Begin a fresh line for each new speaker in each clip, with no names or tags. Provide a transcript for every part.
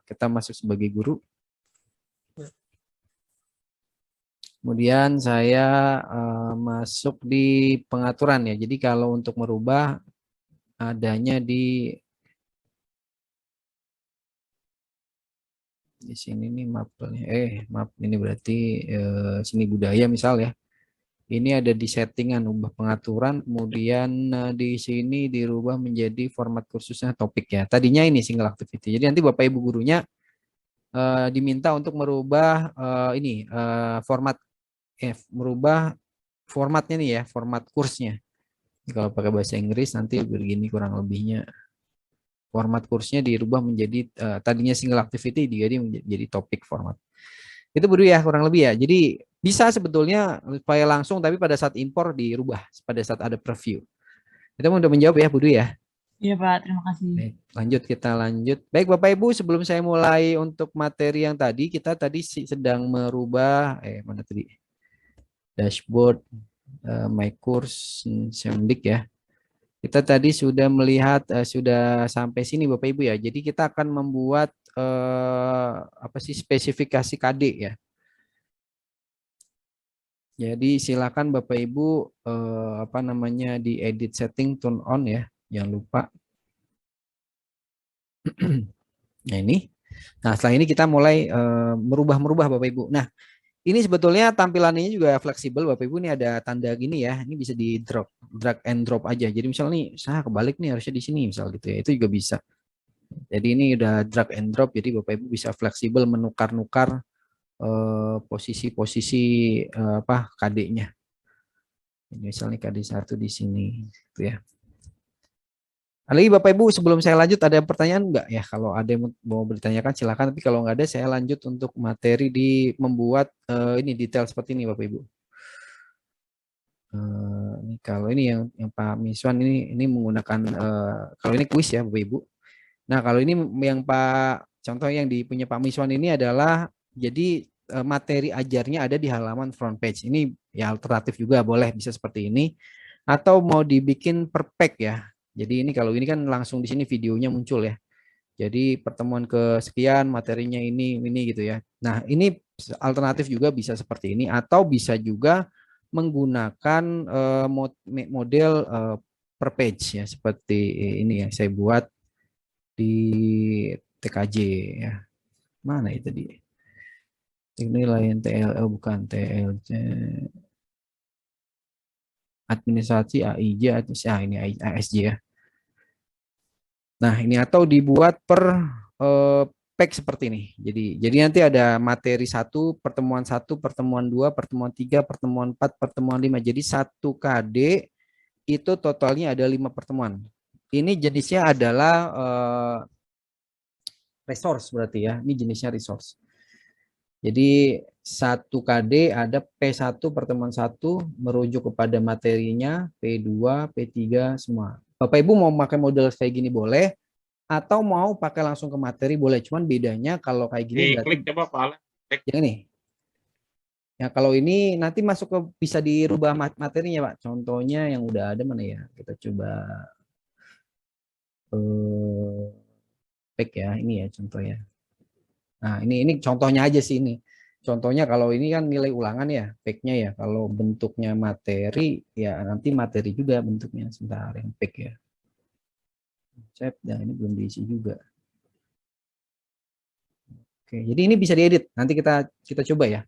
kita masuk sebagai guru. Kemudian saya masuk di pengaturan ya. Jadi kalau untuk merubah adanya di sini nih mapelnya. Maaf ini berarti sini budaya misal ya. Ini ada di settingan ubah pengaturan, kemudian di sini dirubah menjadi format kursusnya topik ya. Tadinya ini single activity. Jadi nanti Bapak Ibu gurunya diminta untuk merubah format merubah formatnya nih ya, format kursnya. Kalau pakai bahasa Inggris nanti begini kurang lebihnya. Format kursnya dirubah menjadi tadinya single activity jadi menjadi topik format. Itu berdua ya kurang lebih ya. Jadi bisa sebetulnya file langsung tapi pada saat impor dirubah pada saat ada preview. Kita mau udah menjawab ya Budu ya.
Iya Pak, terima kasih.
Baik, lanjut kita lanjut. Baik Bapak Ibu, sebelum saya mulai untuk materi yang tadi, kita tadi sedang merubah mana tadi? Dashboard my course Semdik ya. Kita tadi sudah melihat sudah sampai sini Bapak Ibu ya. Jadi kita akan membuat apa sih spesifikasi KD ya. Jadi silakan Bapak Ibu apa namanya di edit setting turn on ya, jangan lupa. Nah ini, nah setelah ini kita mulai merubah Bapak Ibu. Nah ini sebetulnya tampilannya juga fleksibel Bapak Ibu. Ini ada tanda gini ya, ini bisa di drag and drop aja. Jadi misalnya nih, saya kebalik nih harusnya di sini misal gitu ya, itu juga bisa. Jadi ini udah drag and drop, jadi Bapak Ibu bisa fleksibel menukar-nukar posisi-posisi apa KD-nya. Misalnya KD1 di sini gitu ya. Lagi Bapak Ibu sebelum saya lanjut ada pertanyaan enggak ya? Kalau ada yang mau bertanyakan silakan, tapi kalau enggak ada saya lanjut untuk materi di membuat ini detail seperti ini Bapak Ibu. Ini kalau ini yang Pak Miswan ini menggunakan kalau ini kuis ya Bapak Ibu. Nah, kalau ini yang contoh yang punya Pak Miswan ini adalah jadi materi ajarnya ada di halaman front page. Ini ya alternatif juga boleh bisa seperti ini atau mau dibikin per pack ya. Jadi ini kalau ini kan langsung di sini videonya muncul ya. Jadi pertemuan kesekian materinya ini gitu ya. Nah, ini alternatif juga bisa seperti ini atau bisa juga menggunakan model per page ya seperti ini ya saya buat di TKJ ya. Mana itu di? Ini lain TLL bukan TLC. Administrasi AIJ ini ASJ ya. Nah, ini atau dibuat per pack seperti ini. Jadi nanti ada materi 1, pertemuan 1, pertemuan 2, pertemuan 3, pertemuan 4, pertemuan 5. Jadi 1 KD itu totalnya ada 5 pertemuan. Ini jenisnya adalah resource berarti ya. Ini jenisnya resource. Jadi 1 KD ada P1 pertemuan 1 merujuk kepada materinya, P2, P3 semua. Bapak Ibu mau pakai model kayak gini boleh atau mau pakai langsung ke materi boleh. Cuman bedanya kalau kayak gini berarti
klik coba Pak Alex.
Yang ini. Ya kalau ini nanti masuk ke bisa dirubah materinya Pak. Contohnya yang udah ada mana ya? Kita coba pack ya, ini ya contohnya. Nah, ini contohnya aja sih ini. Contohnya kalau ini kan nilai ulangan ya, pack-nya ya. Kalau bentuknya materi, ya nanti materi juga bentuknya. Sebentar, yang pack ya. Chat, dan ini belum diisi juga. Oke, jadi ini bisa diedit. Nanti kita coba ya.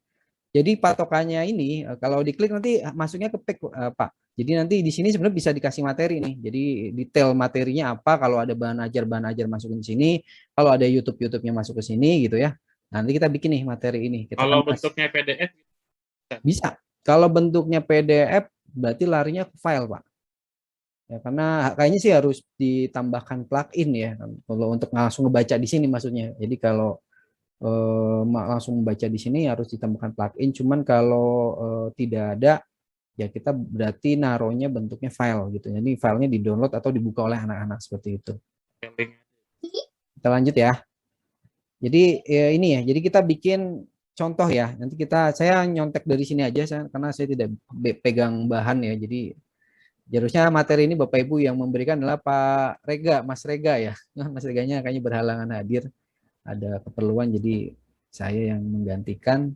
Jadi patokannya ini, kalau diklik nanti masuknya ke pack, Pak. Jadi nanti di sini sebenarnya bisa dikasih materi nih. Jadi detail materinya apa, kalau ada bahan ajar masukin di sini, kalau ada YouTube-nya masuk ke sini gitu ya. Nanti kita bikin nih materi ini.
Kalau bentuknya PDF
bisa. Kalau bentuknya PDF berarti larinya ke file, Pak. Ya, karena kayaknya sih harus ditambahkan plugin ya. Kalau untuk langsung ngebaca di sini maksudnya. Jadi kalau langsung membaca di sini harus ditambahkan plugin. Cuman kalau tidak ada, ya kita berarti naruhnya bentuknya file gitu. Jadi filenya di-download atau dibuka oleh anak-anak seperti itu. Kita lanjut ya. Jadi ini ya. Jadi kita bikin contoh ya. Nanti saya nyontek dari sini aja karena saya tidak pegang bahan ya. Jadi harusnya materi ini Bapak Ibu yang memberikan adalah Pak Rega, Mas Rega ya. Mas Reganya kayaknya berhalangan hadir. ada keperluan jadi saya yang menggantikan.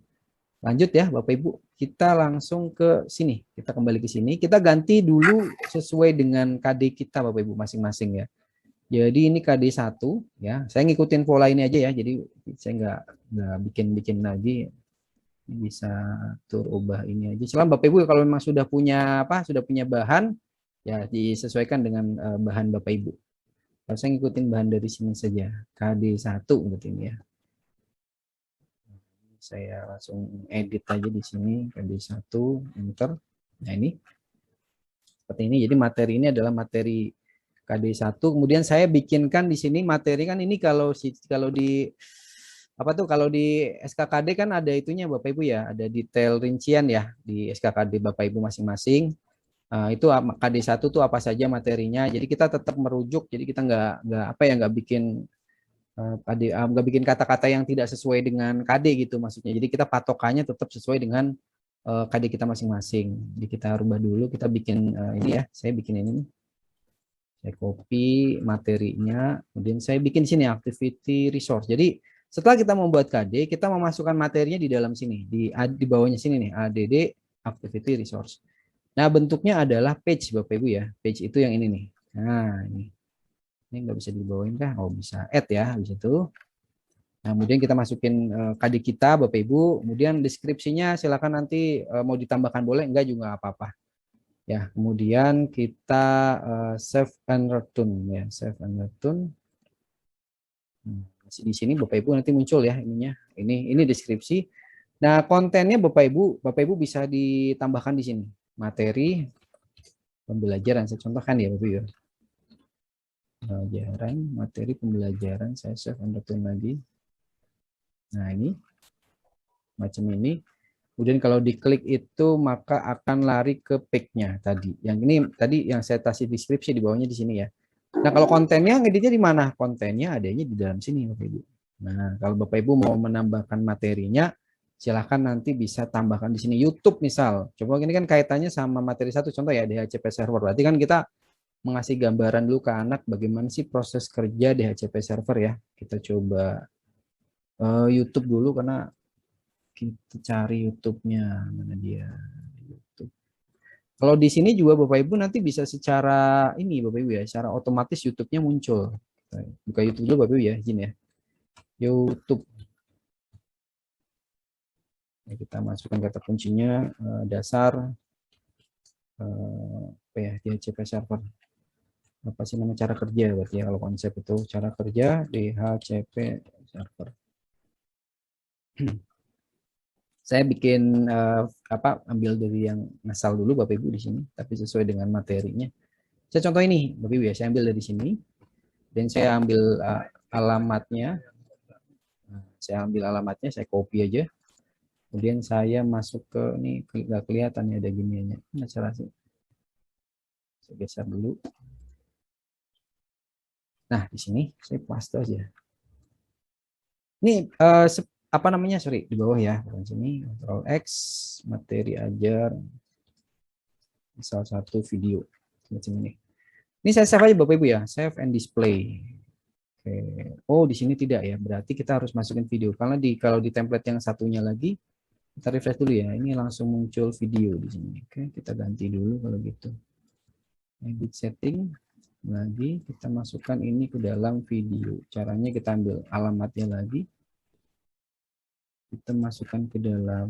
Lanjut ya Bapak Ibu, kita langsung ke sini. Kita kembali ke sini. Kita ganti dulu sesuai dengan KD kita Bapak Ibu masing-masing ya. Jadi ini KD 1 ya. Saya ngikutin pola ini aja ya. Jadi saya nggak bikin-bikin lagi. Bisa tur ubah ini aja. Selama Bapak Ibu kalau memang sudah punya sudah punya bahan ya disesuaikan dengan bahan Bapak Ibu. Kalau saya ngikutin bahan dari sini saja. KD 1 berarti ini ya. Saya langsung edit aja di sini KD1 enter. Nah ini seperti ini. Jadi materi ini adalah materi KD1. Kemudian saya bikinkan di sini materi kan ini kalau di kalau di SKKD kan ada itunya Bapak Ibu ya, ada detail rincian ya di SKKD Bapak Ibu masing-masing. Itu KD1 tuh apa saja materinya. Jadi kita tetap merujuk. Jadi kita nggak bikin nggak bikin kata-kata yang tidak sesuai dengan KD gitu maksudnya. Jadi kita patokannya tetap sesuai dengan KD kita masing-masing. Jadi kita rubah dulu, kita bikin ini ya. Saya bikin ini. Saya copy materinya, kemudian saya bikin sini activity resource. Jadi setelah kita membuat KD, kita memasukkan materinya di dalam sini, di bawahnya sini nih, ADD activity resource. Nah bentuknya adalah page Bapak Ibu ya. Page itu yang ini nih. Nah ini nggak bisa dibawain kah? Oh bisa add ya, habis itu. Nah, kemudian kita masukin KD kita Bapak Ibu, kemudian deskripsinya silakan nanti mau ditambahkan boleh, enggak juga apa-apa. Ya, kemudian kita save and return ya, save and return. Di sini Bapak Ibu nanti muncul ya ininya. Ini deskripsi. Nah, kontennya Bapak Ibu bisa ditambahkan di sini. Materi pembelajaran saya contohkan ya Bapak Ibu. Pembelajaran, materi pembelajaran saya save and return lagi. Nah, ini macam ini. Kemudian kalau diklik itu maka akan lari ke page-nya tadi. Yang ini tadi yang saya kasih deskripsi di bawahnya di sini ya. Nah, kalau kontennya ngeditnya di mana? Kontennya adanya di dalam sini Bapak Ibu. Nah, kalau Bapak Ibu mau menambahkan materinya, silahkan nanti bisa tambahkan di sini YouTube misal. Coba ini kan kaitannya sama materi satu contoh ya DHCP server. Berarti kan kita mengasih gambaran dulu ke anak bagaimana sih proses kerja DHCP server ya. Kita coba YouTube dulu karena kita cari YouTube-nya mana dia. YouTube. Kalau di sini juga Bapak Ibu nanti bisa secara ini Bapak Ibu ya, secara otomatis YouTube-nya muncul. Buka YouTube dulu Bapak Ibu ya, izin ya. YouTube. Nah, kita masukkan kata kuncinya dasar apa ya, DHCP server. Apa sih nama cara kerja berarti ya kalau konsep itu cara kerja DHCP server. Saya bikin ambil dari yang ngasal dulu Bapak Ibu di sini, tapi sesuai dengan materinya. Saya contoh ini Bapak Ibu ya, saya ambil dari sini dan saya ambil alamatnya. Saya ambil alamatnya, saya copy aja. Kemudian saya masuk ke ini nggak kelihatan ya ada giniannya. Nah, cara sih. Saya geser dulu. Nah, di sini saya paste aja. Ini apa namanya? Sorry, di bawah ya. Di sini Ctrl X, materi ajar. Misal satu video macam ini. Ini saya save aja Bapak Ibu ya, save and display. Oke. Oh, di sini tidak ya. Berarti kita harus masukin video karena kalau di template yang satunya lagi kita refresh dulu ya. Ini langsung muncul video di sini. Oke, kita ganti dulu kalau gitu. Edit setting lagi kita masukkan ini ke dalam video. Caranya kita ambil alamatnya lagi. Kita masukkan ke dalam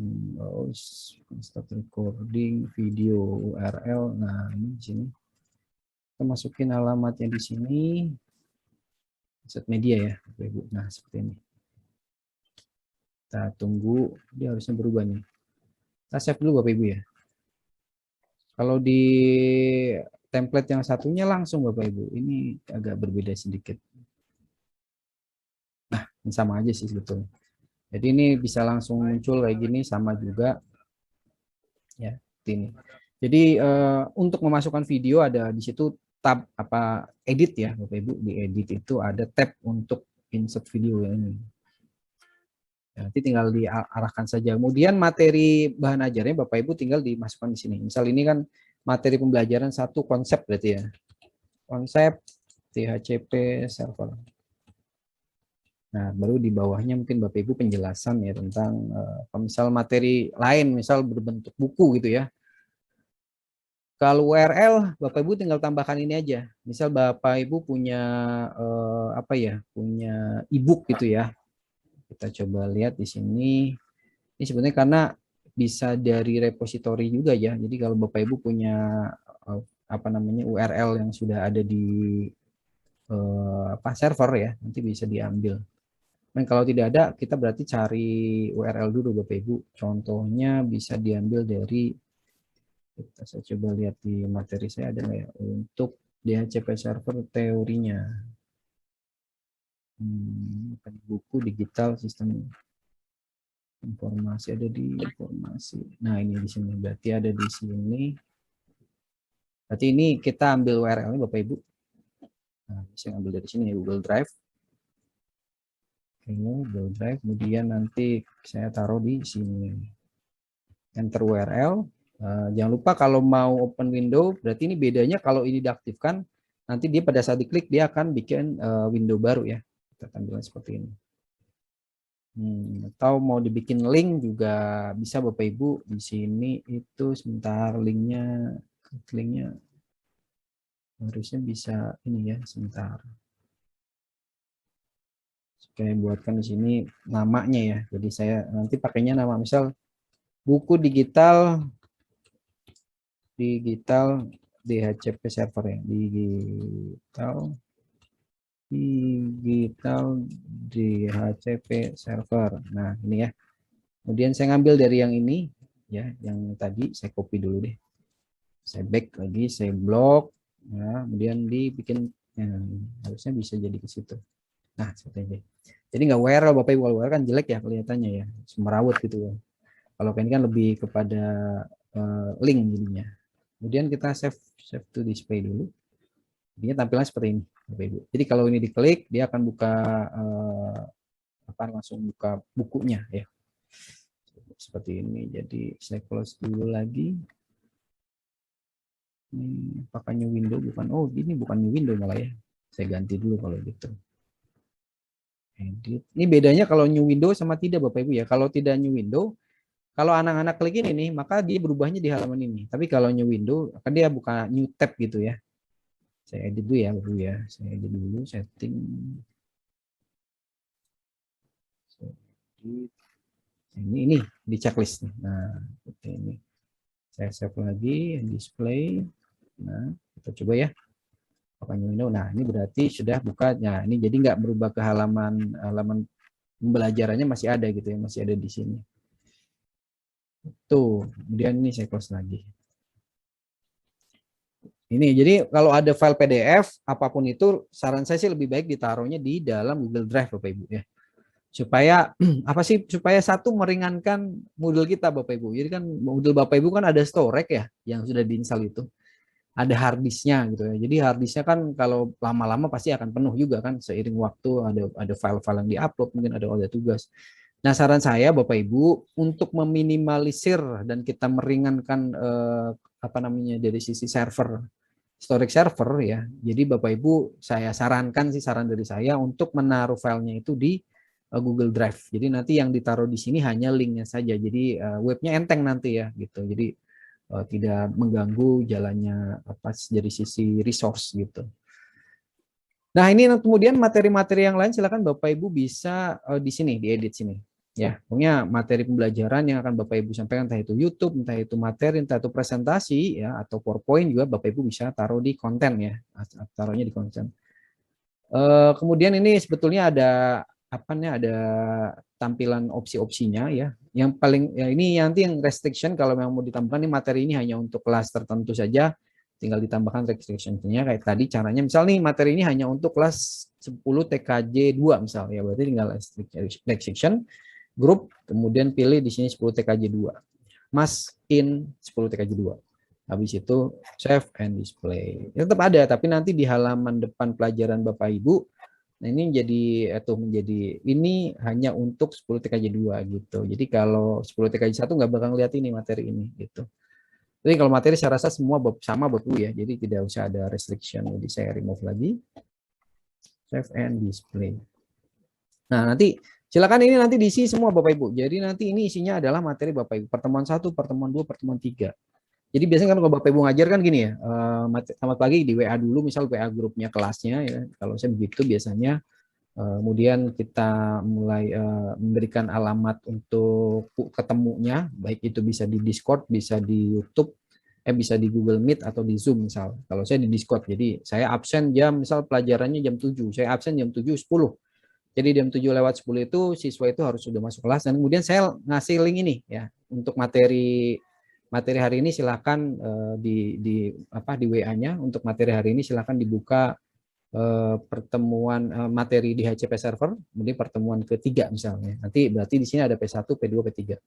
start recording video URL. Nah, ini di sini. Kita masukin alamatnya di sini. Set media ya, Bapak Ibu. Nah, seperti ini. Kita tunggu, dia harusnya berubah nih. Kita save dulu Bapak Ibu ya. Kalau di template yang satunya langsung Bapak Ibu, ini agak berbeda sedikit. Nah, ini sama aja sih sebetulnya. Jadi ini bisa langsung muncul kayak gini, sama juga. Ya, ini. Jadi untuk memasukkan video ada di situ tab edit ya Bapak Ibu. Di edit itu ada tab untuk insert video ya ini. Nanti tinggal diarahkan saja. Kemudian materi bahan ajarnya Bapak Ibu tinggal dimasukkan di sini. Misal ini kan materi pembelajaran satu konsep berarti ya. Konsep DHCP server. Nah, baru di bawahnya mungkin Bapak Ibu penjelasan ya tentang misal materi lain, misal berbentuk buku gitu ya. Kalau URL, Bapak Ibu tinggal tambahkan ini aja. Misal Bapak Ibu punya apa ya, punya e-book gitu ya. Kita coba lihat di sini. Ini sebenarnya karena bisa dari repositori juga ya. Jadi kalau Bapak Ibu punya apa namanya URL yang sudah ada di server ya, nanti bisa diambil. Dan kalau tidak ada, kita berarti cari URL dulu Bapak Ibu. Contohnya bisa diambil dari, saya coba lihat di materi saya ada nggak ya, untuk DHCP server teorinya. Buku digital sistem informasi, ada di informasi. Nah ini di sini, berarti ada di sini. Berarti ini kita ambil URL-nya Bapak Ibu. Nah, bisa ambil dari sini ya, Google Drive. Oke, Google Drive, kemudian nanti saya taruh di sini. Enter URL. Jangan lupa kalau mau open window, berarti ini bedanya kalau ini diaktifkan, nanti dia pada saat diklik dia akan bikin window baru ya. Kita tampilkan seperti ini. Atau mau dibikin link juga bisa Bapak Ibu di sini itu sebentar linknya harusnya bisa ini ya sebentar. Saya buatkan di sini namanya ya. Jadi saya nanti pakainya nama misal buku digital DHCP server ya. Digital DHCP server. Nah, ini ya. Kemudian saya ngambil dari yang ini ya, yang tadi saya copy dulu deh. Saya back lagi, saya blok. Ya, kemudian dibikin ya, harusnya bisa jadi ke situ. Nah, seperti ini. Jadi nggak URL Bapak Ibu, URL kan jelek ya kelihatannya ya, semerawut gitu ya. Kalau ini kan lebih kepada link jadinya. Kemudian kita save to display dulu. Dia tampilan seperti ini, Bapak Ibu. Jadi kalau ini diklik, dia akan buka langsung buka bukunya ya. Seperti ini. Jadi saya close dulu lagi. Ini apakah new window bukan? Oh, ini bukan new window malah ya. Saya ganti dulu kalau gitu. Edit. Ini bedanya kalau new window sama tidak Bapak Ibu ya. Kalau tidak new window, kalau anak-anak klik ini nih, maka dia berubahnya di halaman ini. Tapi kalau new window, akan dia buka new tab gitu ya. Saya edit dulu ya, Bapak Ibu ya. Saya edit dulu setting. Ini di checklist nih. Nah, seperti ini. Saya save lagi, display. Nah, kita coba ya. Nah, ini berarti sudah buka. Nah, ini jadi nggak berubah ke halaman pembelajarannya masih ada gitu ya, masih ada di sini. Tuh, kemudian ini saya close lagi. Ini jadi kalau ada file PDF apapun itu, saran saya sih lebih baik ditaruhnya di dalam Google Drive Bapak Ibu ya. Supaya apa sih? Supaya satu meringankan Moodle kita Bapak Ibu. Jadi kan Moodle Bapak Ibu kan ada storage ya yang sudah diinstal itu. Ada harddisknya gitu ya. Jadi harddisknya kan kalau lama-lama pasti akan penuh juga kan seiring waktu ada file-file yang diupload mungkin ada tugas. Nah saran saya Bapak Ibu untuk meminimalisir dan kita meringankan apa namanya dari sisi storage server ya. Jadi Bapak Ibu saya sarankan sih saran dari saya untuk menaruh filenya itu di Google Drive. Jadi nanti yang ditaruh di sini hanya linknya saja. Jadi webnya enteng nanti ya gitu. Jadi tidak mengganggu jalannya apa dari sisi resource gitu. Nah ini kemudian materi-materi yang lain silakan Bapak Ibu bisa di sini diedit sini ya. Pokoknya materi pembelajaran yang akan Bapak Ibu sampaikan entah itu YouTube, entah itu materi, entah itu presentasi ya atau PowerPoint juga Bapak Ibu bisa taruh di konten ya, taruhnya di konten. Kemudian ini sebetulnya ada apa nih ada tampilan opsi-opsinya ya. Yang paling ya ini nanti yang restriction kalau memang mau ditambahkan ini materi ini hanya untuk kelas tertentu saja, tinggal ditambahkan restriction-nya kayak tadi caranya. Misal nih materi ini hanya untuk kelas 10 TKJ 2 misal ya, berarti tinggal restriction grup kemudian pilih di sini 10 TKJ 2. Mas in 10 TKJ 2. Habis itu save and display. Ya, tetap ada, tapi nanti di halaman depan pelajaran Bapak Ibu, nah ini menjadi ini hanya untuk 10 TKJ 2 gitu. Jadi kalau 10 TKJ 1 nggak bakal lihat ini materi ini gitu. Jadi kalau materi saya rasa semua sama Bapak Ibu ya. Jadi tidak usah ada restriction. Jadi saya remove lagi. Save and display. Nah, nanti silakan ini nanti diisi semua Bapak Ibu. Jadi nanti ini isinya adalah materi Bapak Ibu. Pertemuan 1, pertemuan 2, pertemuan 3. Jadi biasanya kan kalau Bapak Ibu ngajar kan gini ya, selamat pagi di WA dulu, misal WA grupnya kelasnya ya. Kalau saya begitu biasanya, kemudian kita mulai memberikan alamat untuk ketemunya, baik itu bisa di Discord, bisa di YouTube, bisa di Google Meet atau di Zoom misal. Kalau saya di Discord, jadi saya absen jam, misal pelajarannya jam 7, saya absen jam 7.10. Jadi jam 7:10 itu siswa itu harus sudah masuk kelas, dan kemudian saya ngasih link ini ya untuk materi hari ini. Silakan di WA-nya untuk materi hari ini silakan dibuka pertemuan materi di HCP server, kemudian pertemuan ketiga misalnya. Nanti berarti di sini ada P1, P2, P3.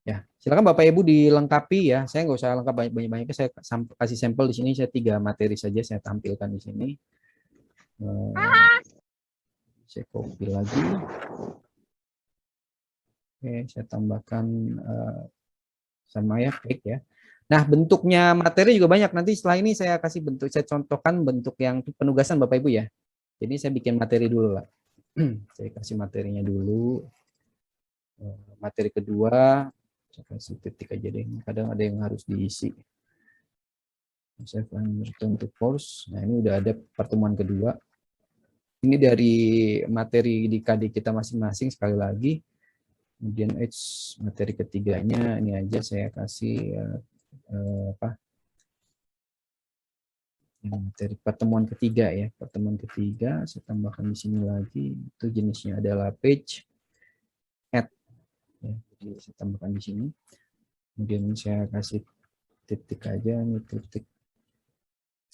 Ya, silakan Bapak Ibu dilengkapi ya. Saya nggak usah lengkap banyak-banyaknya, saya kasih sampel di sini, saya 3 materi saja saya tampilkan di sini. Saya copy lagi. Oke, saya tambahkan sama ya, klik ya. Nah, bentuknya materi juga banyak. Nanti setelah ini saya kasih bentuk, saya contohkan bentuk yang penugasan Bapak Ibu ya. Jadi saya bikin materi dulu lah. Saya kasih materinya dulu. Materi kedua, saya kasih titik aja deh. Kadang ada yang harus diisi. Save and return to course. Nah, ini udah ada pertemuan kedua. Ini dari materi di KD kita masing-masing sekali lagi. Kemudian materi ketiganya ini aja saya kasih materi pertemuan ketiga ya. Pertemuan ketiga saya tambahkan di sini lagi. Itu jenisnya adalah page add. Ya, jadi saya tambahkan di sini. Kemudian saya kasih titik aja, ini titik.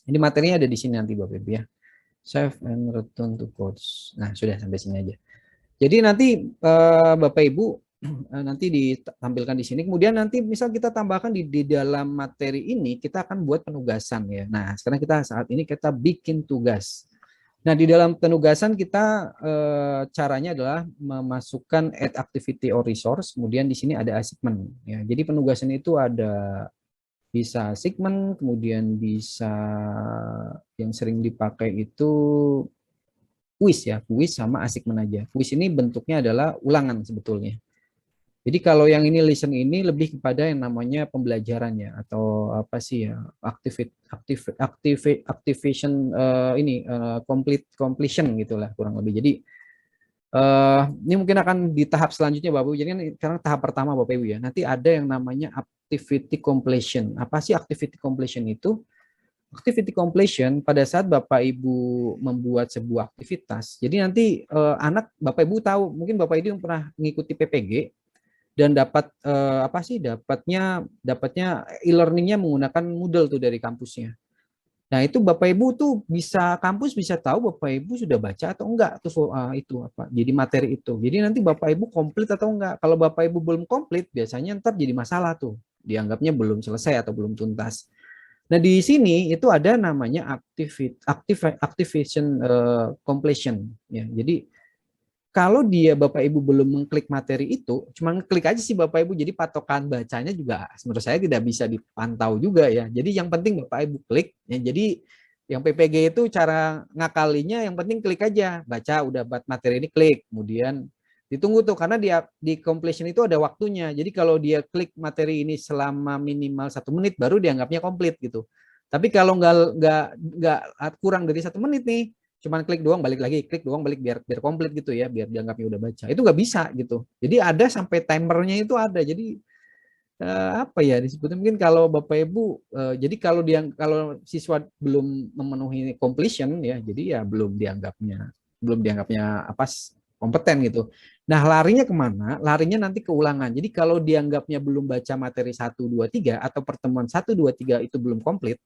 Ini materinya ada di sini nanti Bapak Ibu ya. Save and return to course. Nah, sudah sampai sini aja. Jadi nanti Bapak Ibu nanti ditampilkan di sini. Kemudian nanti misal kita tambahkan di dalam materi ini, kita akan buat penugasan ya. Nah, sekarang saat ini kita bikin tugas. Nah, di dalam penugasan kita caranya adalah memasukkan add activity or resource. Kemudian di sini ada assignment ya. Jadi penugasan itu ada bisa assignment, kemudian bisa yang sering dipakai itu kuis ya, kuis sama assignment aja. Kuis ini bentuknya adalah ulangan sebetulnya. Jadi kalau yang ini listen ini lebih kepada yang namanya pembelajarannya atau apa sih ya, activation completion gitulah kurang lebih. Jadi ini mungkin akan di tahap selanjutnya Bapak Ibu. Jadi kan sekarang tahap pertama Bapak Ibu ya. Nanti ada yang namanya activity completion. Apa sih activity completion itu? Activity completion pada saat Bapak Ibu membuat sebuah aktivitas. Jadi nanti anak Bapak Ibu tahu, mungkin Bapak Ibu yang pernah mengikuti PPG dan dapat dapatnya e-learningnya menggunakan Moodle tuh dari kampusnya. Nah, itu Bapak Ibu tuh kampus bisa tahu Bapak Ibu sudah baca atau enggak tuh itu apa. Jadi materi itu. Jadi nanti Bapak Ibu komplit atau enggak. Kalau Bapak Ibu belum komplit, biasanya ntar jadi masalah tuh. Dianggapnya belum selesai atau belum tuntas. Nah, di sini itu ada namanya activation completion ya. Jadi kalau dia Bapak Ibu belum mengklik materi itu, cuma klik aja sih Bapak Ibu, jadi patokan bacanya juga menurut saya tidak bisa dipantau juga ya. Jadi yang penting Bapak Ibu klik ya. Jadi yang PPG itu cara ngakalinya yang penting klik aja, baca udah buat materi ini klik, kemudian ditunggu tuh karena di completion itu ada waktunya. Jadi kalau dia klik materi ini selama minimal 1 menit baru dianggapnya komplit gitu. Tapi kalau nggak kurang dari 1 menit nih, cuman klik doang balik lagi, klik doang balik biar komplit gitu ya, biar dianggapnya udah baca. Itu nggak bisa gitu. Jadi ada sampai timernya itu ada. Jadi apa ya disebutnya mungkin kalau Bapak Ibu jadi kalau siswa belum memenuhi completion ya, jadi ya belum dianggapnya apa kompeten gitu. Nah, larinya kemana? Larinya nanti ke ulangan. Jadi kalau dianggapnya belum baca materi 1, 2, 3 atau pertemuan 1, 2, 3 itu belum komplit,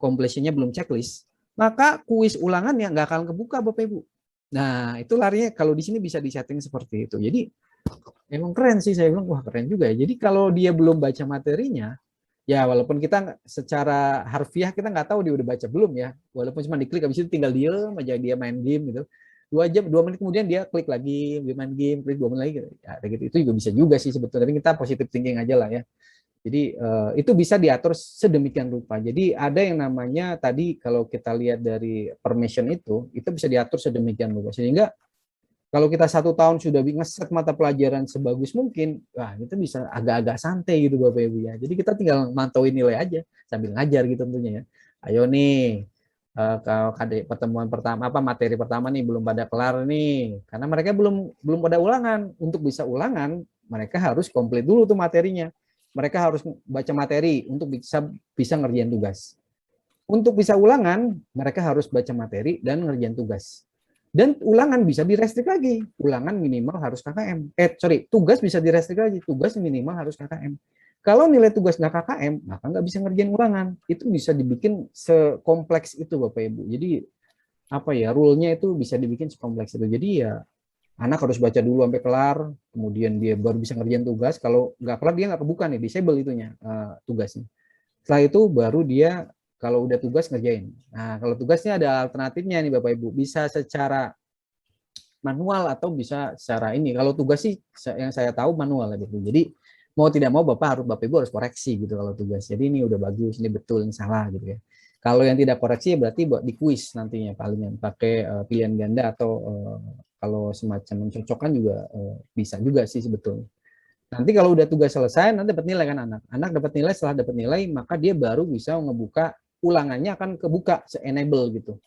completionnya belum checklist, maka kuis ulangan yang nggak akan kebuka Bapak Ibu. Nah, itu larinya kalau di sini bisa disetting seperti itu. Jadi emang keren sih, saya bilang wah keren juga ya. Jadi kalau dia belum baca materinya, ya walaupun kita secara harfiah kita nggak tahu dia udah baca belum ya, walaupun cuma diklik habis itu tinggal diem aja dia main game gitu. 2 menit kemudian dia klik lagi, dia main game, klik 2 menit lagi, ya gitu. Itu juga bisa juga sih sebetulnya. Tapi kita positive thinking aja lah ya. Jadi itu bisa diatur sedemikian rupa. Jadi ada yang namanya tadi kalau kita lihat dari permission itu bisa diatur sedemikian rupa sehingga Kalau kita 1 tahun sudah ngeset mata pelajaran sebagus mungkin, wah itu bisa agak-agak santai gitu Bapak Ibu ya. Jadi kita tinggal mantauin nilai aja sambil ngajar gitu tentunya ya. Ayo nih, kalau pertemuan pertama materi pertama nih belum pada kelar nih, karena mereka belum belum pada ulangan. Untuk bisa ulangan, mereka harus komplit dulu tuh materinya. Mereka harus baca materi untuk bisa ngerjain tugas. Untuk bisa ulangan, mereka harus baca materi dan ngerjain tugas. Dan ulangan bisa direstrik lagi. Ulangan minimal harus KKM. Tugas bisa direstrik lagi. Tugas minimal harus KKM. Kalau nilai tugas nggak KKM, maka nggak bisa ngerjain ulangan. Itu bisa dibikin sekompleks itu Bapak Ibu. Jadi rule-nya itu bisa dibikin sekompleks itu. Jadi ya anak harus baca dulu sampai kelar, kemudian dia baru bisa ngerjain tugas. Kalau nggak kelar dia nggak kebuka nih, disable itunya tugasnya. Setelah itu baru dia kalau udah tugas ngerjain. Nah, kalau tugasnya ada alternatifnya nih Bapak Ibu, bisa secara manual atau bisa secara ini. Kalau tugas sih yang saya tahu manual gitu. Jadi mau tidak mau Bapak Ibu harus koreksi gitu kalau tugas. Jadi ini udah bagus, ini betul, ini salah gitu ya. Kalau yang tidak koreksi berarti buat di kuis nantinya paling yang pakai pilihan ganda atau kalau semacam mencocokkan juga bisa juga sih sebetulnya. Nanti kalau udah tugas selesai, nanti dapat nilai kan anak. Anak dapat nilai, setelah dapat nilai, maka dia baru bisa ngebuka ulangannya akan kebuka, se-enable gitu.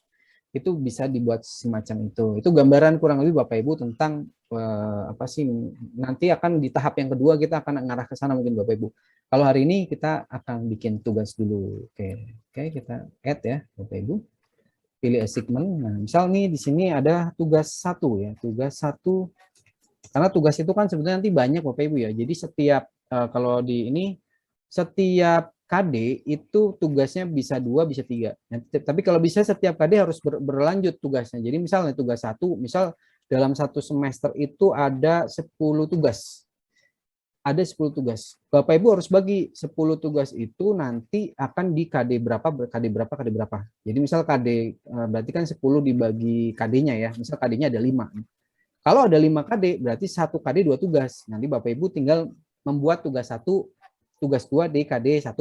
Itu bisa dibuat semacam itu. Itu gambaran kurang lebih Bapak Ibu tentang nanti akan di tahap yang kedua kita akan mengarah ke sana mungkin Bapak Ibu. Kalau hari ini kita akan bikin tugas dulu. Oke, kita add ya Bapak Ibu. Pilih assignment. Nah, misal nih di sini ada tugas 1 ya. Tugas 1 karena tugas itu kan sebetulnya nanti banyak Bapak Ibu ya. Jadi setiap kalau di ini setiap KD itu tugasnya bisa 2, bisa 3. Tapi kalau bisa setiap KD harus berlanjut tugasnya. Jadi misalnya tugas 1, misal dalam 1 semester itu ada 10 tugas. Ada 10 tugas. Bapak Ibu harus bagi 10 tugas itu nanti akan di KD berapa, KD berapa, KD berapa. Jadi misal KD berarti kan 10 dibagi KD-nya ya. Misal KD-nya ada 5. Kalau ada 5 KD, berarti 1 KD 2 tugas. Nanti Bapak Ibu tinggal membuat tugas 1, tugas 2 di KD 1.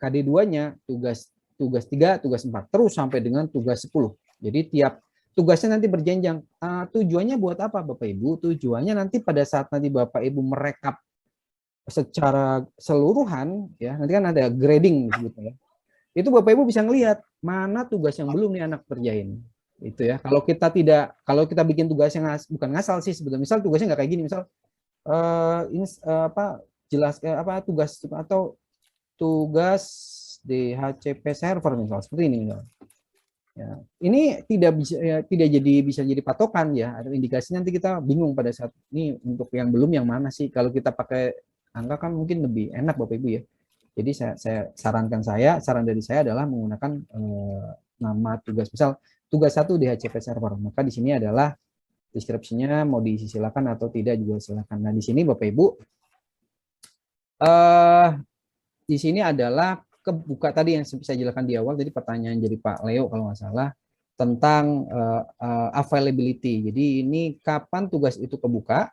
KD 2-nya tugas 3, tugas 4, terus sampai dengan tugas 10. Jadi tiap tugasnya nanti berjenjang. Tujuannya buat apa Bapak Ibu? Tujuannya nanti pada saat nanti Bapak Ibu merekap secara keseluruhan, ya nanti kan ada grading gitu ya. Itu Bapak Ibu bisa ngelihat mana tugas yang belum nih anak kerjain. Itu ya. Kalau kita bikin tugas yang bukan ngasal sih sebetulnya. Misal tugasnya nggak kayak gini, misal ini tugas atau tugas DHCP server misal seperti ini misal. Ya. Ini tidak bisa jadi patokan ya. Ada indikasi nanti kita bingung pada saat ini untuk yang belum yang mana sih. Kalau kita pakai angka kan mungkin lebih enak Bapak Ibu ya. Jadi saran dari saya adalah menggunakan nama tugas. Misal tugas 1 di HCP server. Maka di sini adalah deskripsinya mau diisi silakan atau tidak juga silakan. Nah, di sini Bapak Ibu di sini adalah kebuka tadi yang saya jelaskan di awal, jadi pertanyaan jadi Pak Leo kalau nggak salah tentang availability. Jadi ini kapan tugas itu kebuka,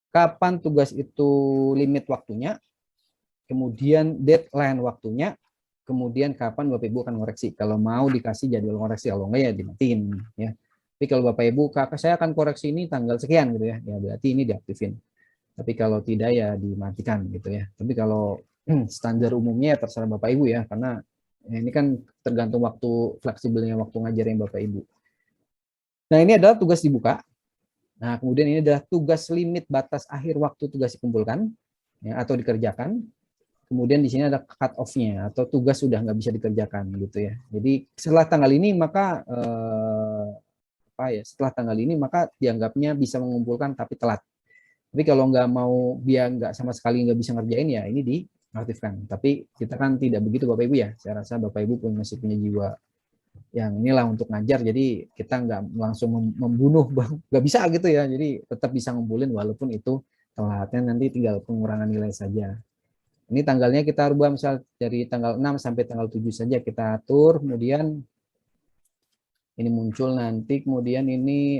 kapan tugas itu limit waktunya, kemudian deadline waktunya, kemudian kapan Bapak Ibu akan koreksi. Kalau mau dikasih jadwal koreksi, kalau enggak ya dimatiin ya. Tapi kalau Bapak Ibu, kakak saya akan koreksi ini tanggal sekian gitu ya, ya berarti ini diaktifin. Tapi kalau tidak ya dimatikan gitu ya. Tapi kalau standar umumnya terserah Bapak Ibu ya, karena ini kan tergantung waktu fleksibelnya waktu ngajarnya Bapak Ibu. Nah ini adalah tugas dibuka. Nah kemudian ini adalah tugas limit batas akhir waktu tugas dikumpulkan ya, atau dikerjakan. Kemudian di sini ada cut off-nya atau tugas sudah nggak bisa dikerjakan gitu ya. Jadi setelah tanggal ini maka setelah tanggal ini maka dianggapnya bisa mengumpulkan tapi telat. Tapi kalau nggak mau dia nggak sama sekali nggak bisa ngerjain ya ini diaktifkan. Tapi kita kan tidak begitu Bapak Ibu ya. Saya rasa Bapak Ibu masih punya jiwa yang inilah untuk ngajar. Jadi kita nggak langsung membunuh, nggak bisa gitu ya. Jadi tetap bisa ngumpulin walaupun itu telatnya nanti tinggal pengurangan nilai saja. Ini tanggalnya kita rubah misal dari tanggal 6 sampai tanggal 7 saja kita atur. Kemudian ini muncul nanti. Kemudian ini,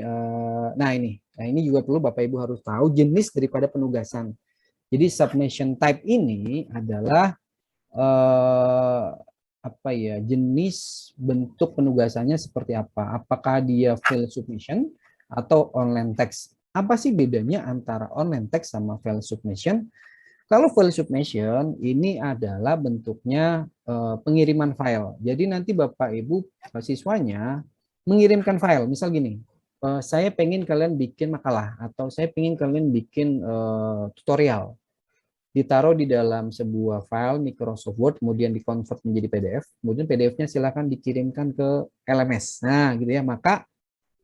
nah ini juga perlu Bapak Ibu harus tahu jenis daripada penugasan. Jadi submission type ini adalah jenis bentuk penugasannya seperti apa? Apakah dia field submission atau online text. Apa sih bedanya antara online text sama file submission? Kalau file submission ini adalah bentuknya pengiriman file. Jadi nanti Bapak Ibu siswanya mengirimkan file. Misal gini, saya pengen kalian bikin makalah atau saya pengen kalian bikin tutorial. Ditaruh di dalam sebuah file Microsoft Word, kemudian dikonvert menjadi PDF, kemudian PDF-nya silakan dikirimkan ke LMS. Nah, gitu ya. Maka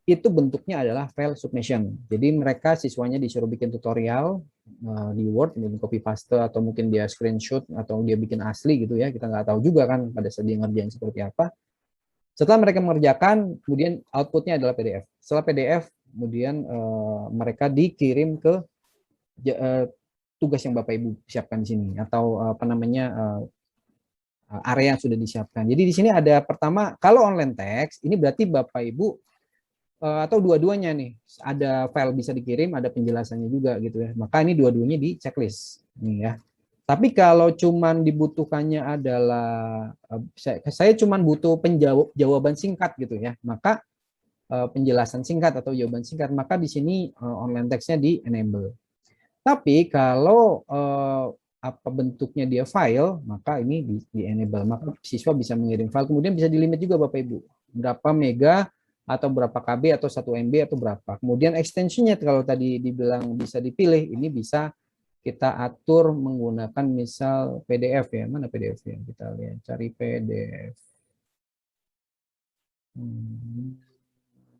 itu bentuknya adalah file submission. Jadi mereka siswanya disuruh bikin tutorial di Word, mungkin copy paste atau mungkin dia screenshot atau dia bikin asli gitu ya. Kita nggak tahu juga kan pada saat dia ngerjain seperti apa. Setelah mereka mengerjakan, kemudian outputnya adalah PDF. Setelah PDF, kemudian mereka dikirim ke tugas yang Bapak Ibu siapkan di sini atau apa namanya area yang sudah disiapkan. Jadi di sini ada pertama kalau online text ini berarti Bapak Ibu atau dua-duanya nih ada file bisa dikirim, ada penjelasannya juga gitu ya. Maka ini dua-duanya di checklist nih ya. Tapi kalau cuman dibutuhkannya adalah saya cuman butuh jawaban singkat gitu ya. Maka penjelasan singkat atau jawaban singkat, maka di sini online text-nya di enable. Tapi kalau apa bentuknya dia file, maka ini di enable. Maka siswa bisa mengirim file, kemudian bisa dilimit juga Bapak Ibu. Berapa mega atau berapa KB atau 1 MB atau berapa. Kemudian extensionnya kalau tadi dibilang bisa dipilih, ini bisa kita atur menggunakan misal PDF ya. Mana PDF ya? Kita lihat, cari PDF.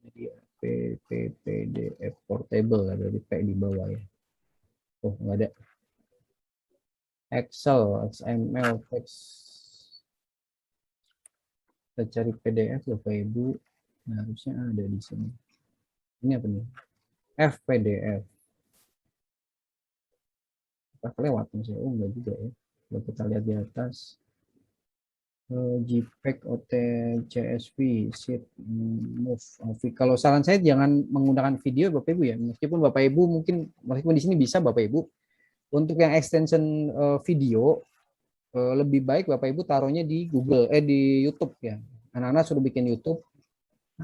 Jadi PDF portable ada di P di bawah ya. Oh, nggak ada. Excel, XML, text. Kita cari PDF Bapak Ibu. Nah, harusnya ada di sini. Ini apa nih? FPDF. Apa kelewat nih? Oh, enggak juga ya. Kalau kita lihat di atas. JPEG, OT, CSV, sheet, move. Kalau saran saya jangan menggunakan video Bapak Ibu ya. Meskipun Bapak Ibu meskipun di sini bisa Bapak Ibu. Untuk yang extension video, lebih baik Bapak Ibu taruhnya di Google, di YouTube ya. Anak-anak suruh bikin YouTube,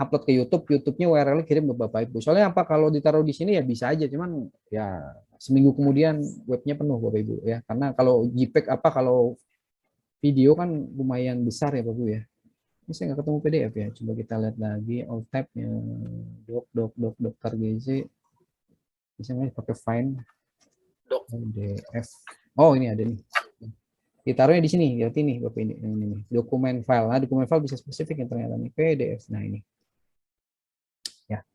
upload ke YouTube, YouTube-nya URL kirim ke Bapak Ibu. Soalnya apa kalau ditaruh di sini ya bisa aja, cuman ya seminggu kemudian webnya penuh Bapak Ibu ya. Karena kalau JPEG kalau video kan lumayan besar ya Bapak Ibu ya. Ini saya nggak ketemu PDF ya. Coba kita lihat lagi alt tab-nya Dr. GZ. Bisa nggak pakai find PDF. Oh ini ada nih. Ditaruhnya di sini, lihat ini Bapak ini nih, dokumen file. Nah, dokumen file bisa spesifik yang ternyata nih PDF. Nah, ini. Ya.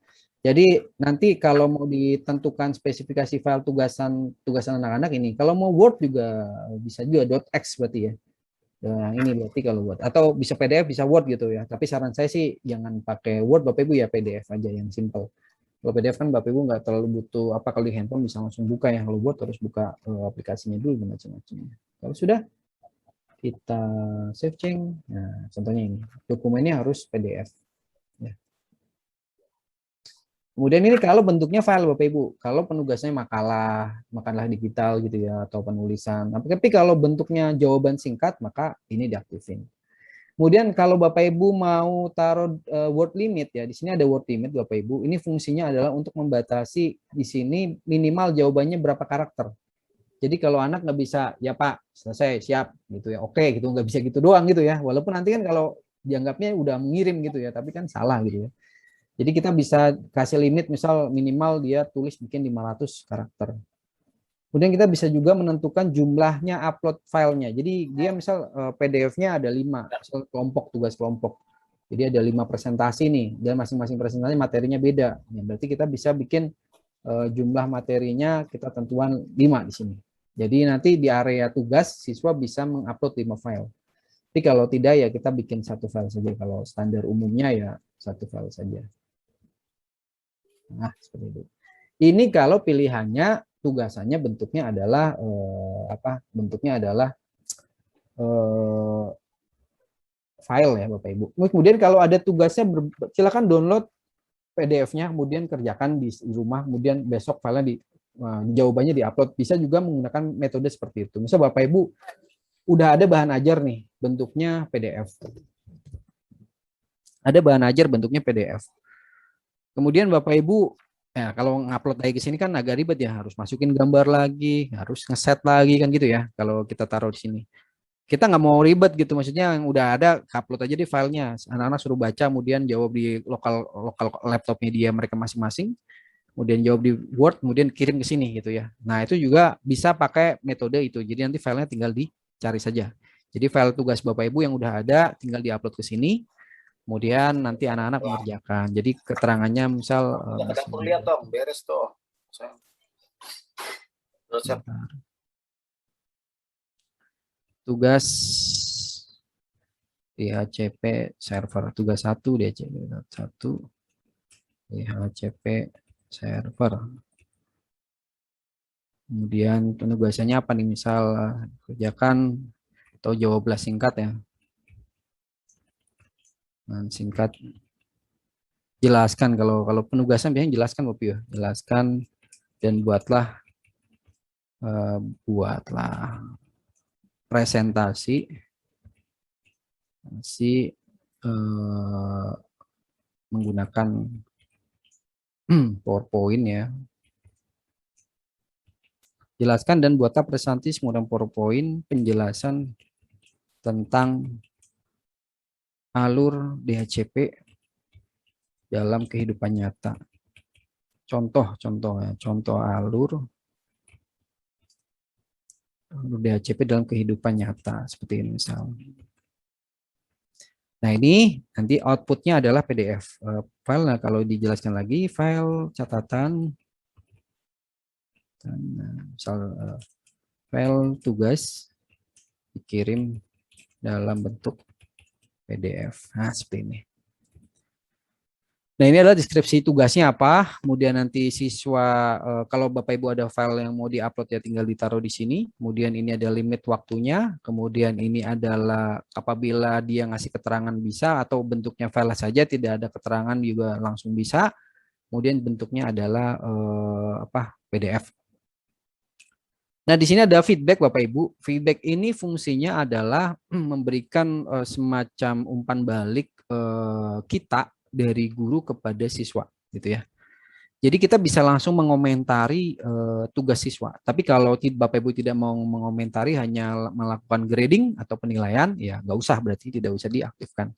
Jadi nanti kalau mau ditentukan spesifikasi file tugasan anak-anak ini, kalau mau Word juga bisa juga .x berarti ya. Nah, ini berarti kalau Word atau bisa PDF, bisa Word gitu ya. Tapi saran saya sih jangan pakai Word Bapak Ibu ya, PDF aja yang simple. Kalau PDF kan Bapak Ibu nggak terlalu butuh apa kalau di handphone bisa langsung buka ya. Kalau Word harus buka aplikasinya dulu dan macam-macam. Kalau sudah kita save change. Nah, contohnya ini. Dokumennya harus PDF. Ya. Kemudian ini kalau bentuknya file Bapak Ibu. Kalau penugasannya makalah digital gitu ya, atau penulisan. Tapi kalau bentuknya jawaban singkat, maka ini diaktifin. Kemudian kalau Bapak Ibu mau taruh word limit ya, di sini ada word limit Bapak Ibu. Ini fungsinya adalah untuk membatasi di sini minimal jawabannya berapa karakter. Jadi kalau anak nggak bisa, ya Pak, selesai, siap, gitu ya, oke, gitu, nggak bisa gitu doang gitu ya. Walaupun nanti kan kalau dianggapnya udah mengirim gitu ya, tapi kan salah gitu ya. Jadi kita bisa kasih limit, misal minimal dia tulis bikin 500 karakter. Kemudian kita bisa juga menentukan jumlahnya upload filenya. Jadi dia misal PDF-nya ada 5, misal kelompok, tugas kelompok. Jadi ada 5 presentasi nih, dan masing-masing presentasi materinya beda. Ya, berarti kita bisa bikin jumlah materinya kita tentuan 5 di sini. Jadi nanti di area tugas siswa bisa mengupload 5 file. Tapi kalau tidak ya kita bikin 1 file saja. Kalau standar umumnya ya 1 file saja. Nah, seperti itu. Ini kalau pilihannya tugasannya bentuknya adalah Bentuknya adalah file ya Bapak Ibu. Kemudian kalau ada tugasnya silakan download PDF-nya, kemudian kerjakan di rumah, kemudian besok filenya jawabannya diupload. Bisa juga menggunakan metode seperti itu. Misal Bapak Ibu udah ada bahan ajar nih, bentuknya PDF. Ada bahan ajar bentuknya PDF. Kemudian Bapak Ibu, ya kalau ngupload lagi ke sini kan agak ribet ya, harus masukin gambar lagi, harus ngeset lagi kan gitu ya. Kalau kita taruh di sini, kita nggak mau ribet gitu, maksudnya yang udah ada, upload aja di filenya. Anak-anak suruh baca, kemudian jawab di lokal lokal laptopnya dia mereka masing-masing, kemudian jawab di Word, kemudian kirim ke sini gitu ya. Nah itu juga bisa pakai metode itu. Jadi nanti filenya tinggal dicari saja. Jadi file tugas Bapak Ibu yang udah ada tinggal diupload ke sini. Kemudian nanti anak-anak mengerjakan. Jadi keterangannya misal
Udah ada lihat dong, beres tuh.
tugas DHCP server, tugas 1 DHCP 1 DHCP server. Kemudian penugasannya apa nih, misal kerjakan atau jawablah singkat ya. Nah, singkat jelaskan, kalau penugasan biasanya jelaskan Bapak ya, jelaskan dan buatlah presentasi menggunakan PowerPoint ya. Jelaskan dan buatlah presentasi menggunakan PowerPoint penjelasan tentang alur DHCP dalam kehidupan nyata. Contoh alur DHCP dalam kehidupan nyata seperti ini misal. Nah ini nanti outputnya adalah PDF file. Nah kalau dijelaskan lagi, file catatan, misal file tugas dikirim dalam bentuk PDF. Nah seperti ini. Nah ini adalah deskripsi tugasnya apa. Kemudian nanti siswa, kalau Bapak Ibu ada file yang mau diupload ya tinggal ditaruh di sini. Kemudian ini ada limit waktunya. Kemudian ini adalah apabila dia ngasih keterangan bisa, atau bentuknya file saja tidak ada keterangan juga langsung bisa. Kemudian bentuknya adalah PDF. Nah di sini ada feedback Bapak Ibu. Feedback ini fungsinya adalah memberikan semacam umpan balik kita dari guru kepada siswa gitu ya. Jadi kita bisa langsung mengomentari tugas siswa. Tapi kalau Bapak Ibu tidak mau mengomentari, hanya melakukan grading atau penilaian, ya nggak usah, berarti tidak usah diaktifkan.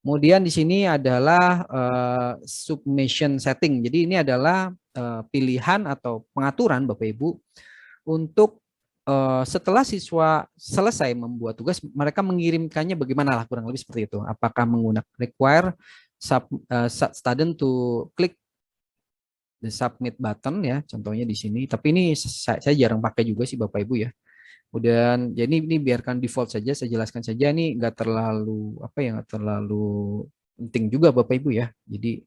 Kemudian di sini adalah submission setting. Jadi ini adalah pilihan atau pengaturan Bapak Ibu untuk setelah siswa selesai membuat tugas, mereka mengirimkannya bagaimana lah, kurang lebih seperti itu. Apakah menggunakan require student to click the submit button ya, contohnya di sini. Tapi ini saya jarang pakai juga sih Bapak Ibu ya. Kemudian jadi ini biarkan default saja, saya jelaskan saja, ini nggak terlalu nggak terlalu penting juga Bapak Ibu ya. Jadi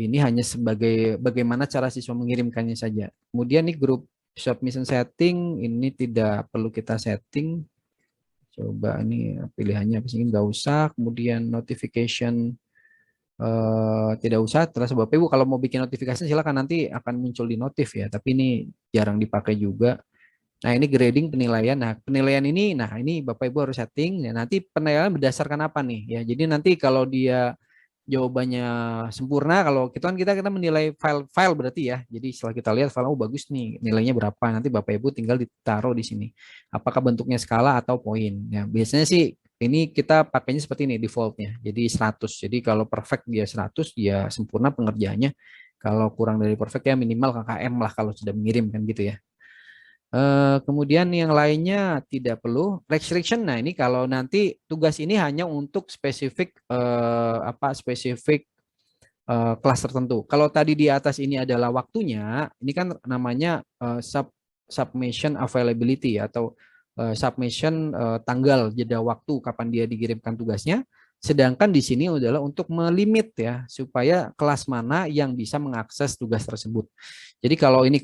ini hanya sebagai bagaimana cara siswa mengirimkannya saja. Kemudian nih grup submission setting ini tidak perlu kita setting. Coba ini pilihannya apa sih, nggak usah. Kemudian notification tidak usah. Terus Bapak Ibu kalau mau bikin notifikasi silakan, nanti akan muncul di notif ya. Tapi ini jarang dipakai juga. Nah ini grading penilaian. Nah penilaian ini, ini Bapak Ibu harus setting. Ya, nanti penilaian berdasarkan apa nih ya. Jadi nanti kalau dia jawabannya sempurna, kalau kita menilai file berarti ya. Jadi setelah kita lihat file, bagus nih, nilainya berapa, nanti Bapak Ibu tinggal ditaruh di sini. Apakah bentuknya skala atau poin. Ya, biasanya sih ini kita pakainya seperti ini defaultnya. Jadi 100. Jadi kalau perfect dia 100, dia sempurna pengerjaannya. Kalau kurang dari perfect ya minimal KKM lah kalau sudah mengirim kan gitu ya. Kemudian yang lainnya tidak perlu restriction. Nah ini kalau nanti tugas ini hanya untuk spesifik kelas tertentu. Kalau tadi di atas ini adalah waktunya, ini kan namanya submission availability atau submission tanggal jeda waktu kapan dia dikirimkan tugasnya. Sedangkan di sini adalah untuk melimit ya, supaya kelas mana yang bisa mengakses tugas tersebut. Jadi kalau ini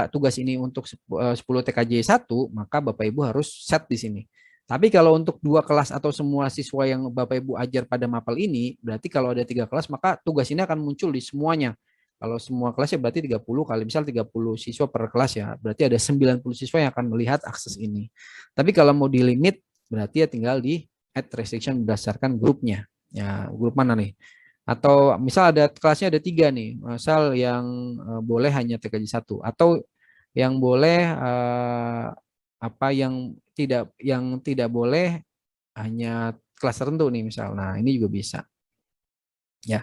tugas ini untuk 10 TKJ 1, maka Bapak Ibu harus set di sini. Tapi kalau untuk 2 kelas atau semua siswa yang Bapak Ibu ajar pada mapel ini, berarti kalau ada 3 kelas, maka tugas ini akan muncul di semuanya. Kalau semua kelas ya berarti 30 kali, misal 30 siswa per kelas ya, berarti ada 90 siswa yang akan melihat akses ini. Tapi kalau mau di limit, berarti ya tinggal di add restriction berdasarkan grupnya. Ya, grup mana nih? Atau misal ada kelasnya ada 3 nih, misal yang boleh hanya TKJ 1 atau yang boleh apa yang tidak boleh hanya kelas tertentu nih misal. Nah, ini juga bisa. Ya.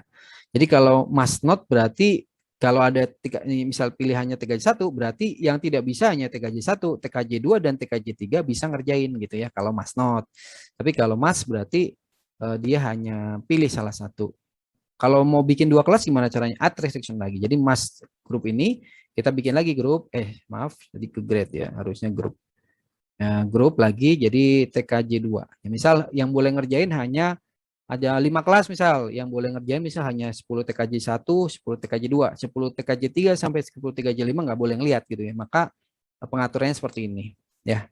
Jadi kalau must not berarti kalau ada misal pilihannya TKJ 1 berarti yang tidak bisa hanya TKJ 1, TKJ 2 dan TKJ 3 bisa ngerjain gitu ya kalau must not. Tapi kalau must berarti dia hanya pilih salah satu. Kalau mau bikin 2 kelas gimana caranya? Add restriction lagi. Jadi must grup ini kita bikin lagi grup, maaf, jadi ke grade ya, harusnya grup. Nah, grup lagi jadi TKJ 2. Ya, misal yang boleh ngerjain hanya ada 5 kelas misal, yang boleh ngerjain misal hanya 10 TKJ 1, 10 TKJ 2, 10 TKJ 3 sampai 10 TKJ 5 nggak boleh ngelihat gitu ya. Maka pengaturannya seperti ini ya.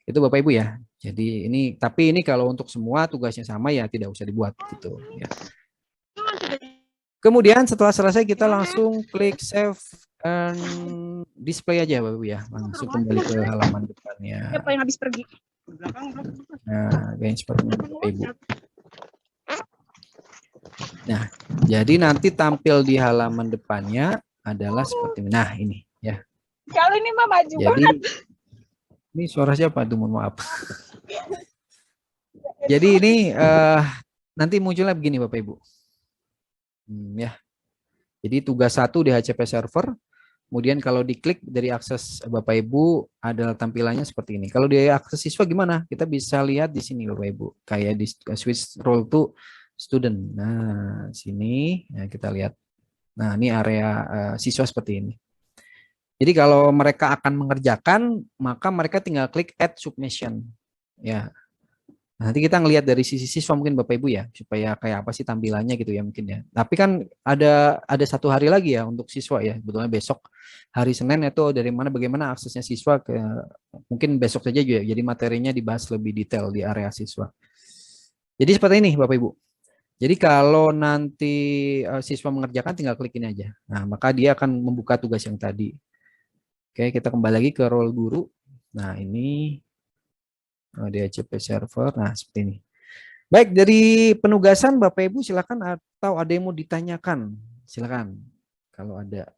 Itu Bapak Ibu ya. Jadi ini tapi ini kalau untuk semua tugasnya sama ya tidak usah dibuat gitu ya. Kemudian setelah selesai kita langsung klik save and display aja Bapak Ibu ya. Langsung kembali ke halaman depannya.
Siapa yang habis pergi?
Nah, kayak seperti ini Bapak Ibu. Nah, jadi nanti tampil di halaman depannya adalah seperti ini. Nah, ini ya.
Kalau ini mah maju
Jadi
banget.
ini suara siapa tuh? Mohon maaf. Jadi ini nanti munculnya begini Bapak Ibu. Ya. Jadi tugas 1 di HCP server. Kemudian kalau diklik dari akses Bapak Ibu ada tampilannya seperti ini. Kalau di akses siswa gimana? Kita bisa lihat di sini Bapak Ibu. Kayak di switch role to student. Nah, sini ya, kita lihat. Nah, ini area siswa seperti ini. Jadi kalau mereka akan mengerjakan, maka mereka tinggal klik add submission. Ya. Nanti kita ngelihat dari sisi siswa mungkin Bapak Ibu ya, supaya kayak apa sih tampilannya gitu ya mungkin ya. Tapi kan ada 1 hari lagi ya untuk siswa ya. Sebetulnya besok hari Senin itu dari mana bagaimana aksesnya siswa ke mungkin besok saja juga. Jadi materinya dibahas lebih detail di area siswa. Jadi seperti ini Bapak Ibu. Jadi kalau nanti siswa mengerjakan tinggal klik ini aja. Nah, maka dia akan membuka tugas yang tadi. Oke, kita kembali lagi ke role guru. Nah, ini DHCP server. Nah, seperti ini. Baik, dari penugasan Bapak Ibu silakan atau ada yang mau ditanyakan? Silakan. Kalau ada.